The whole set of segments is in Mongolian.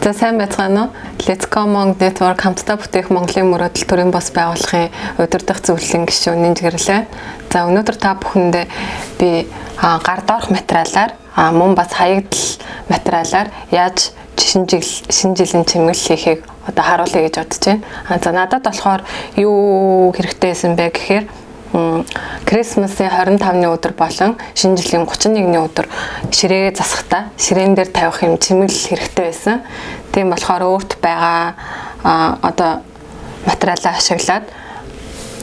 За сайн байцгаана уу? Let's Go Monk Network хамтдаа бүтээх Монголын мөрөөдөл төрийн бас байгууллагын удирдах зөвлөлийн гишүүн нэмжгэрлээ. За өнөөдөр та бүхэндээ би гар доорх материалаар мөн бас хаягдл материалаар яаж шинэ жилийн чимгэл хийхийг одоо харуулъя гэж бодож байна. За надад болохоор юу хэрэгтэй байсан бэ гэхээр Крисмасын 25-ны өдөр болон шинэ жилийн 31-ний өдөр ширээгээ засахдаа ширээн дээр тавих юм чимэглэл хэрэгтэй байсан. Тийм болохоор өөрт байгаа одоо материалаа ашиглаад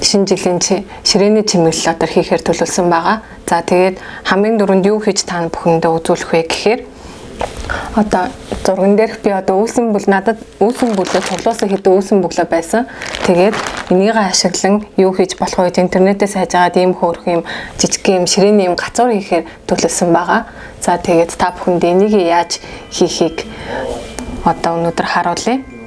шинэ жилийн ширээний чимэглэл одоо хийхээр төлөвлөсөн байгаа. За тэгээд хамгийн дөрөнд юу хийж та бүхэндээ үзүүлэх вэ гэхээр одоо зурган дээрх би одоо үүсэн бүл надад үүсэн бүлээ цуглуулсан хэдэн үүсэн бүлээ байсан. Тэгээд энийг ашиглан юу хийж болох вэ? Интернетээс хайж агаад ийм хөөрх юм жижиг юм ширээний юм гацуур хийхээр төлөвлөсөн байгаа. За тэгээд та бүхэнд энийг яаж хийхийг одоо өнөөдөр харуулъя.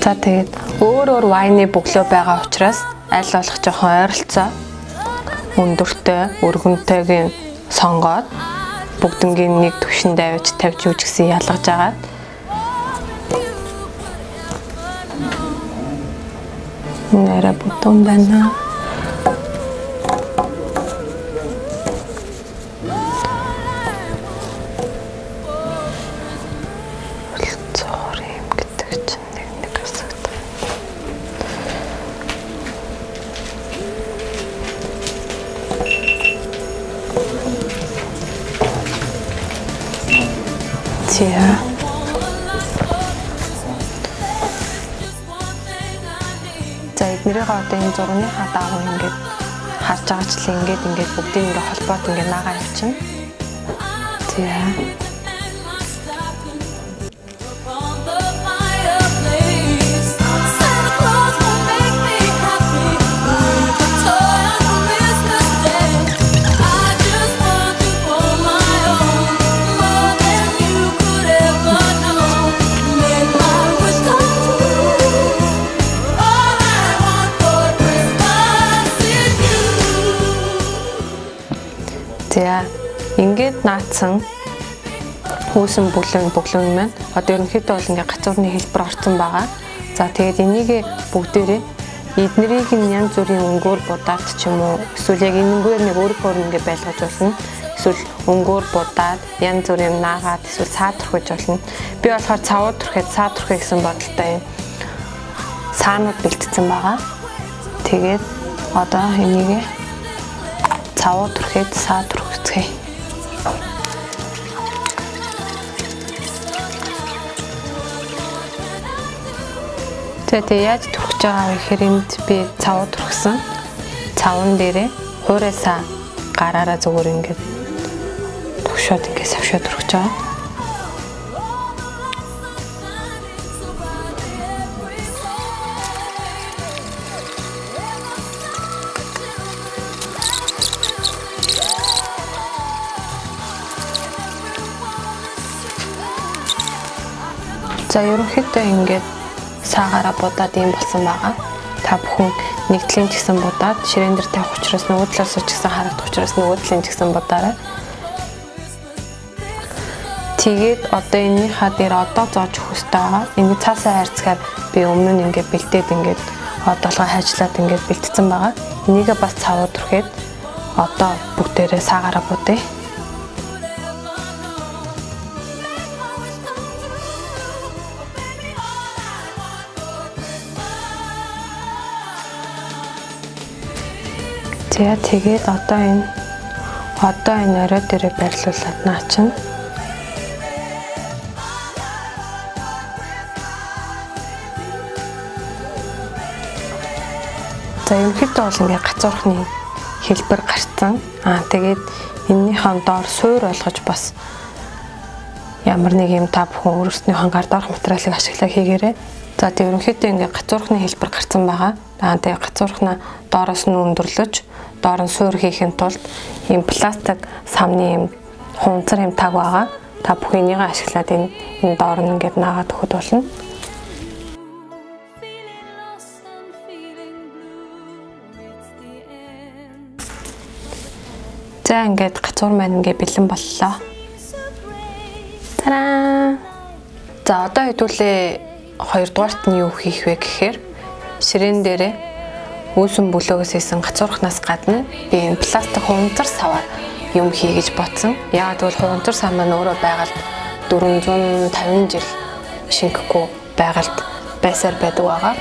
За тэгээд өөр вайны бөглөө байгаа учраас аль болох жоохон ойролцоо өндөртэй, өргөнтэйг сонгоод бүгднгийн нэг түвшинд тавьж юу ч гэсэн ялгаж агаад нэрэ бутон байна. За эднэрийн одоо энэ зургийнхаа дагуу ингээд харж байгаачлаа ингээд бүгдийг ингээд холбоод ингээд наагаа явчихна. За ингээд наацсан хүүсэн бүглэн маань одоо ерөнхийдөө бол ингээд гацуурны хэлбэр орсон байгаа. За тэгээд энийг бүгдээрээ эднэрийг янз бүрийн өнгөөр будаад ч юм уу эсвэл яг энэгээр нэг өөрөөр ингээд байлгаж болно. Эсвэл өнгөөр будаад янз бүрийн наагаад эсвэл саадрахж болно. Би болохоор саадрах гэсэн бодолтой юм саанууд бэлтгэсэн байгаа. Тэгээд одоо энийг цавуу түрхэд саадрах үзье. Тэгээд яаж түрхэж байгаа вэ гэхээр энд би цавуу түрхсэн. Цавун дээрээ хуурайсаа гараараа зүгээр ингээд түгшөөд ингээд савшаад түрхэж байгаа. За ерөнхийдөө ингээд саагаараа будаад юм болсон байгаа. Та бүхэн нэгдлийн ч гэсэн будаад ширээн дээр тавих учраас нөгөө талаас ч гэсэн харагдах учраас нөгөө талын ч гэсэн будаарай. Тэгээд одоо энийхаа дээр одоо зоож өгөх хэрэгтэй байгаа. Энийг цаасаа хайрцгаар би өмнө нь ингээд бэлдээд ингээд одоолгоо хайжлаад ингээд бэлдсэн байгаа. Энийг бас цавууд түрхэд одоо бүгдээрээ саагаараа будъя. Тэгээд одоо энэ орой дээр байрлуулад наачна. За ерөнхийдөө бол ингээд гацуурхны хэлбэр гарцсан. Тэгээд энэнийхэн доор суур болгож бас ямар нэг юм та бүхэн өөрсдийнхөө гар доорх материалыг ашиглаад хийгээрэй. За тэгээд ерөнхийдөө ингээд гацуурхны хэлбэр гарцсан байгаа. Тэгээд гацуурхнаа доороос нь өндөрлөж доор нь суур хийхин тулд ийм пластик самны ийм хунцар юм таг байгаа. Та бүхэн энийг ашиглаад энэ доор нь ингээд наагаад өгөхөд болно. За ингээд гацуур маань ингээд бэлэн боллоо. Тараа. За одоо хэдүүлээ 2 дугаарт нь юу хийх вэ гэхээр ширээн дээрээ үүсэн бүлөөгөөс хийсэн гацуурхнаас гадна би энэ пластик хуванцар саваар юм хийгэж бодсон. Яагаад гэвэл хуванцар сав маань өөрөө байгальд 450 жил шингэхгүй байгальд байсаар байдаг байгаа.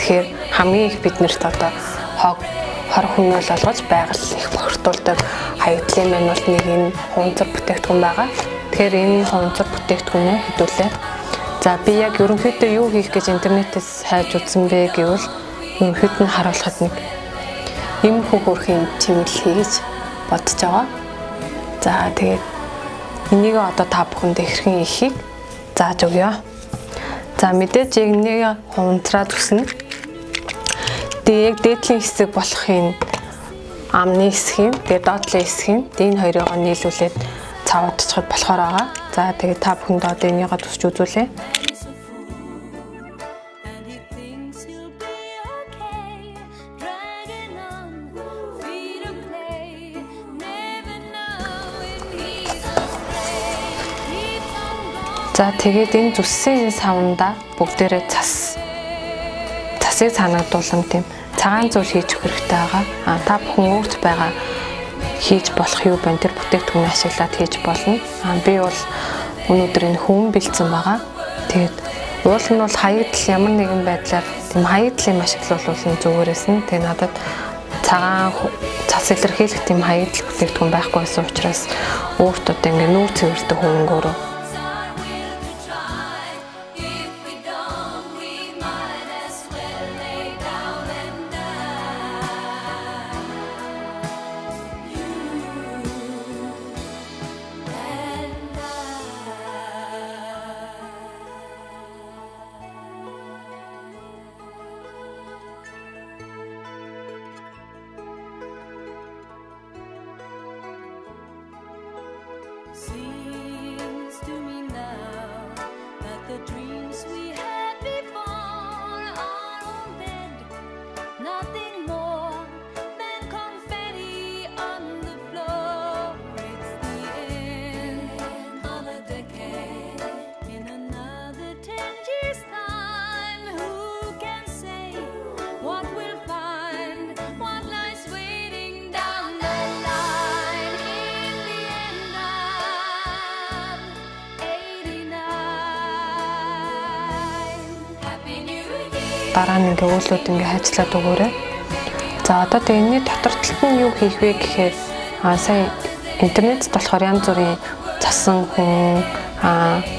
Тэгэхээр хамгийн их биднэрт одоо хог хор хүнөөл олгож байгаль их бохирдуулдаг хаягдлын манууд нэг энэ хуванцар бүтээгдэхүүн байгаа. Тэгэхээр энэ хуванцар бүтээгдэхүүнээ хэдүүлээ. За би яг ерөнхийдөө юу хийх гэж интернетээс хайж үзсэн бэ гэвэл ерөнхийд нь харуулхад нэг юм хөрхийн чимэл хийж бодож байгаа. За тэгээд энийг одоо та бүхэнд хэрхэн хийхийг зааж өгье. За мэдээж яг нэг хуванцраад өгснө. Тэгээд дээдлийн хэсэг болох энэ амны хэсгийг, тэгээд доотлын хэсгийг энэ хоёроо нийлүүлээд цавуудчихад болохоор байгаа. За тэгээд та бүхэнд одоо энийгээ тусч үзүүлээ. За тэгээд энэ зүссэн савнда бүгдээрээ цасыг санагдуулсан тийм цагаан зүйл хийж өгөх хэрэгтэй байгаа. Та бүхэн өөрт байгаа хийж болох юу байна тэр бүтээгдэхүүн ашиглаад хийж болно. Би бол өнөөдөр энэ хүм бэлдсэн байгаа. Тэгээд уул нь бол хаягдл ямар нэгэн байдлаар тийм хаягдл юм ашиглуулвал зүгээрээс нь тэгээд надад цагаан цас илэрхийлэх тийм хаягдл бүтээгдэхүүн байхгүй байсан учраас өөрт одоо ингээ нүүр цэвэрдэг хөнгөөрөө Seems to me now that the dreams we had before are all dead. Nothing more than confetti on the floor. It's the end of a decade. In another 10 years' time, who can say what we'll find? What lies waiting down the line? In the end of 89. Happy New Year. дараа нь ингээ уулууд ингээ хайцлаад өгөөрэй. За одоо тэгээ энэний дотор талд нь юу хийх вэ гэхээр сая интернетд болохоор янз бүрийн цасан хүн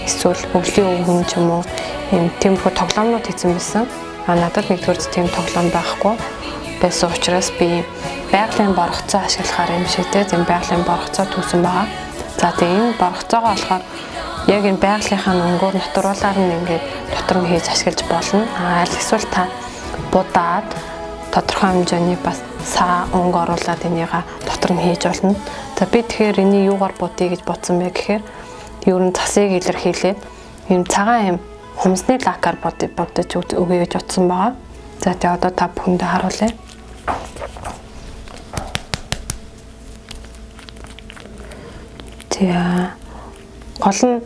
эсвэл өвлийн хүн ч юм уу юм тиймэрхүү тоглоомнууд хийсэн байсан. Надад нэгдүгээр тийм тоглоом байхгүй байсан учраас би байгалийн боргоцоо ашиглахаар юм шиг тийм байгалийн боргоцоо түүсэн байгаа. За тэгээ энэ боргоцоогоо болохоор яг энэ байгалийнхаа өнгөөр натуралаар нь ингээд дотор нь хийж ашиглаж болно. Аль эсвэл та будаад тодорхой хэмжээний бас саа өнгө оруулаад энийгээ дотор нь хийж болно. За би тэгэхээр энийг юугаар будъя гэж бодсон бэ гэхээр ер нь цасыг илэрхийлээд юм цагаан юм хумсны лакаар бодож өгье гэж утсан байгаа. За тэгээ одоо та бүхэндээ харуулъя. За гол нь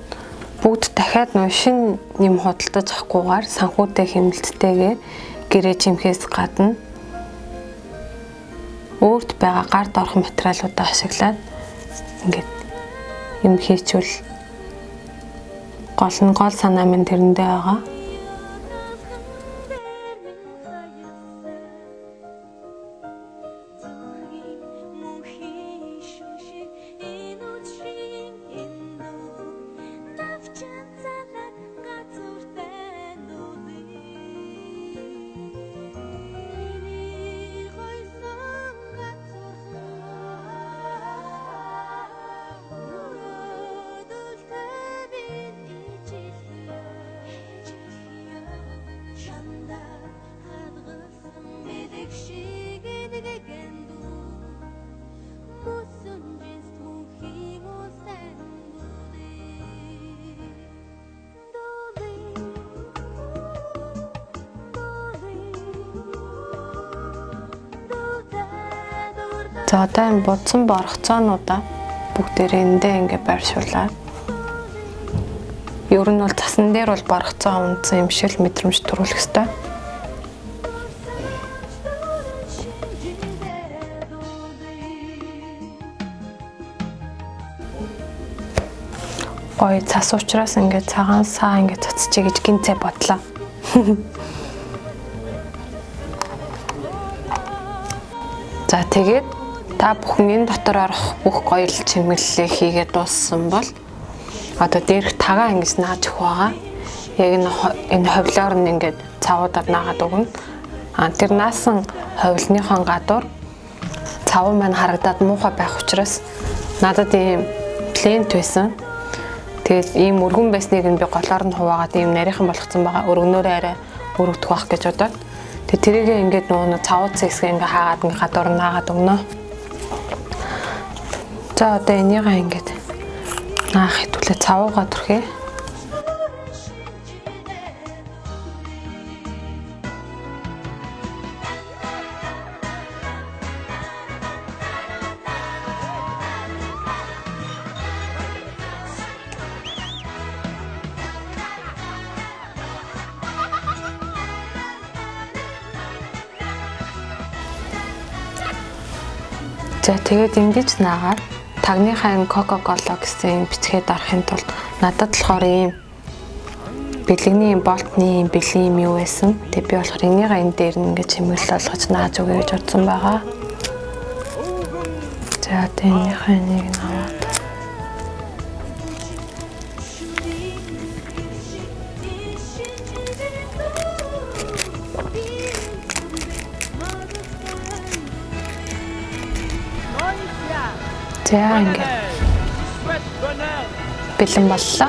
бүгд дахиад нөө шин юм худалдаж авахгүйгээр санхүүтэй хэмнэлттэйгээ гэрээ чимхээс гадна өөрт байгаа гард орох материалуудаа ашиглаад ингээд юм хийчихвэл гол санаа минь тэрэндээ байгаа. За одоо энэ будсан боргоцоонуудаа бүгдээрээ эндээ ингээ байршуулаад ер нь бол цасан дээр бол боргоцоо унтсан юм шиг л мэдрэмж төрүүлэх ёстой. Ой цас учраас ингээ цагаан саа ингээ цацчих гэж гинцээ бодлоо. За тэгээд та бүхэн энэ дотор орох бүх гоёл чимэглэлээ хийгээд дууссан бол одоо дээрх тагаа ингэж нааж өгөх байгаа. Яг энэ ховлоор нь ингээд цавуудаар наагаад өгнө. Тэр наасан ховлныхон гадуур цав маань харагдаад муухай байх учраас надад ийм плент байсан. Тэгээд ийм өргөн байсныг нь би голоор нь хуваагаад ийм нарийнхан болгоцсон байгаа. Өргөнөөрөө арай өргөдөх байх гэж бодоод. Тэгээд тэрийг ингээд нөгөө цавууд хэсгээ ингээ хаагаад ингээ гадуур нь наагаад өгнө. За одоо энийгээ ингээд наах хэтүүлээ цавуугаа түрхээ. За тэгээд ингэж наагаад тагныхаа энэ Coca-Cola гэсэн бичгээд арахын тулд надад болохоор ийм бэлэгний болтны бэлгийн юм юу байсан. Тэгээд би болохоор энийгээ энэ дээр ингэж хэмэглэл болгож нааж өгье гэж бодсон байгаа. За энийхээ нэг наваад за ингээд бэлэн боллоо.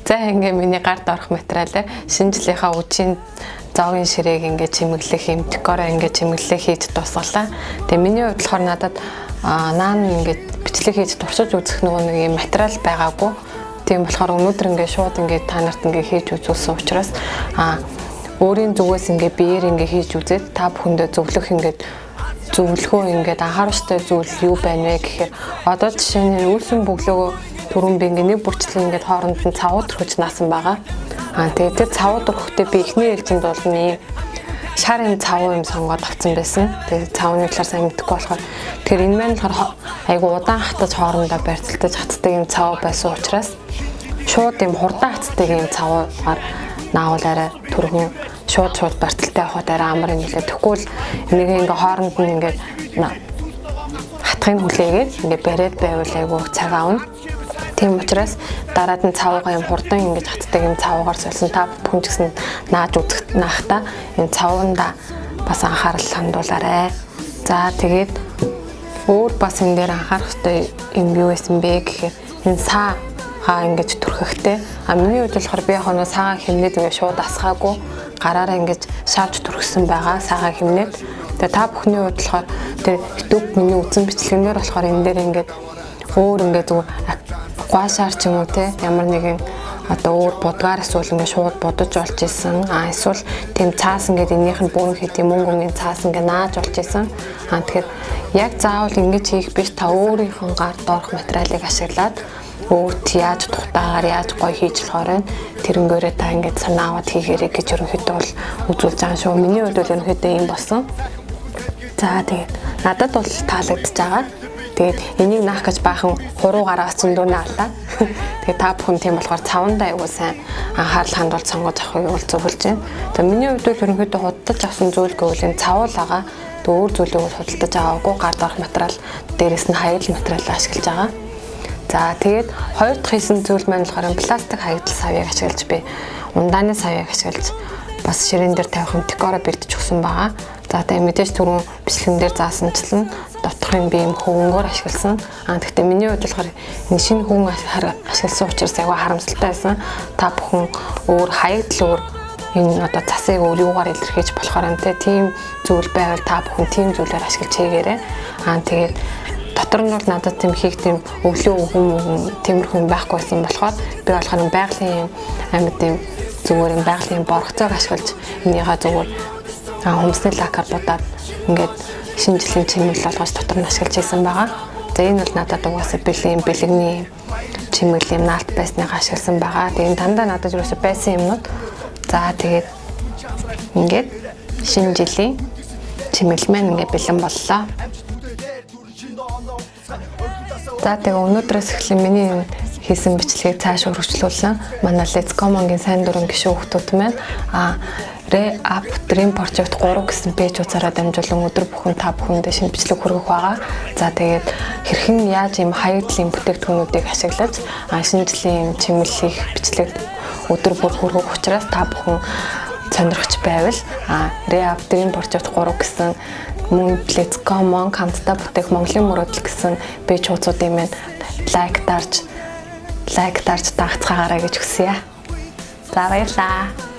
За ингээд миний гарт орох материалаа шинэ жилийнхаа үжийн зоогийн ширээг ингээд чимэглэх юм декороо ингээд чимэглэх хийж дуусгалаа. Тэгээ миний хувьд болохоор надад наан ингээд бичлэг хийж туршиж үзэх нөгөө нэг юм материал байгаагүй. Тийм болохоор өнөөдөр ингээд шууд ингээд та нарт ингээд хийж үзүүлсэн учраас өөрийн зүгээс ингээ биеэр ингээ хийж үзээд та бүхэндээ зөвлөхөө ингээд анхааруулжтай зүйл юу байна вэ гэхээр одоо жишээ нь үүсэн бөглөөгөө түрүүн би ингээ нэг бүрчлэн ингээд хооронд нь цавууд өрхөж наасан байгаа. Тэгээд тэр цавууд өрхөхдөө би эхний ээлжинд бол нэг шарын цав юм сонгоод авсан байсан. Тэгээд цавны талаар сайн мэдэхгүй болохоор тэр энэ маань болохоор айгу удаан хатаж хоорондоо барьцалтаж хатдаг юм цав байсан учраас шууд юм хурдан хатдаг юм цаваар наавалаараа түргэн шууд барьцалтай авахд арай амар юм лээ. Тэгвэл энийг ингээ хооронд нь ингээ хатхын хүлээгээд ингээ бариад байвал айгу цаг аавна. Тийм учраас дараад нь цавуугаа юм хурдан ингээ хатдаг юм цавуугаар сольсон та бүхэн ч гэсэн нааж үзэх наахта энэ цавуунда бас анхаарал хандуулаарай. За тэгээд өөр бас энэ дээр анхаарах ёстой юм юу байсан бэ гэхээр энэ саа ингэж түрхэхтэй. Миний хувьд болохоор би яг нь саагаа хэмнээд ингээ шууд асгаагүй гараараа ингэж шавж түрхсэн байгаа саагаа хэмнээд. Тэгээ та бүхний хувьд болохоор тэр YouTube миний үзэн бичлэгнээр болохоор энэ дээр ингээд өөр ингээд зүгээр гуашаар ч юм уу те ямар нэгэн одоо өөр будгаар эсвэл ингээд шууд бодож олж исэн. Эсвэл тийм цаас ингээд энийх нь бөөнх хэдийн мөнгөний цаас ингээд нааж олж исэн. Тэгэхээр яг заавал ингэж хийх биш та өөрийнхөө гард орох материалыг ашиглаад өөрт яаж тухтаагаар яаж гоё хийж болохоор байна. Тэрнгээрээ та ингээд санаа аваад хийгээрэй гэж ерөнхийдөө бол үзүүлж байгаа шүү. Миний хувьд бол ерөнхийдөө юм болсон. За тэгээд надад бол таалагдж байгаа. Тэгээд энийг наах гэж баахан хуруугаараа зөндөөний аллаа. Тэгээд та бүхэн тийм болохоор цавандаа аягүй сайн анхаарал хандуулж сонгож авахыг бол зөвлөж байна. За миний хувьд бол ерөнхийдөө худалдаж авсан зүйл гэвэл энэ цавуулаага өөр зүйлийг бол худалдаж аваагүй гард орох материал дээрээс нь хаягдл материал ашиглаж байгаа. За тэгээд хоёр дахь хийсэн зүйл маань болохоор пластик хаягдл савыг ашиглаж би ундааны савыг ашиглаж бас ширээн дээр тавих юм декоро бэлдэж өгсөн байгаа. За тэгээд мэдээж түрүүн бичлэгэн дээр заасанчлан дотохын би юм хөвөнгөөр ашигласан. Гэхдээ миний хувьд болохоор энэ шинэ хөвөн ашигласан учраас аяга харамсалтай байсан. Та бүхэн өөр хаягдл өөр энэ одоо засыг өөр юугаар илэрхийлж болохоор энэ тийм зүйл байвал та бүхэн тийм зүйлээр ашиглаж хийгээрэй. Тэгээд дотор нь бол надад тийм хийх тийм өглөө өгөн тиймэрхүү юм байхгүйсэн болохоор би болохоор байгалийн юм амьд тийм зүгээр юм байгалийн боргоцоог ашиглаж энийгээ зүгээр хүмсний лакаар будаад ингээд шинэ жилийн чимэглэл болгож дотор нь ашиглаж байсан байгаа. За энэ бол надад угаасаа бэлэгний чимэглэл юм наалт байсныг ашигласан байгаа. Тэгээд дандаа надад юусоо байсан юмнууд. За тэгээд ингээд шинэ жилийн чимэглэл маань ингээд бэлэн боллоо. За тэгээ өнөөдрөөс эхлэн миний хийсэн бичлэгийг цааш өргөжлүүлсэн. Манай Let's Come-гийн сайн дурын гишүүн хүмүүс маань Re-Up Dream Project 3 гэсэн пэйжуудаараа дамжуулан өдөр бүхэн та бүхэндээ шинэ бичлэг хүргэх байгаа. За тэгээд хэрхэн яаж ийм хаягдлын бүтээгдэхүүнүүдийг ашиглаж шинэ жилийн чимэглэл хийх бичлэг өдөр бүр хүргэх учраас та бүхэн сонирхож байвал Re-Up Dream Project 3 гэсэн мөн Let's Come хамтдаа бүтээх Монголын мөрөөдөл гэсэн пэйж хуудсуудын маань лайк дарж дагцгаагаарай гэж хүсье. За баярлалаа.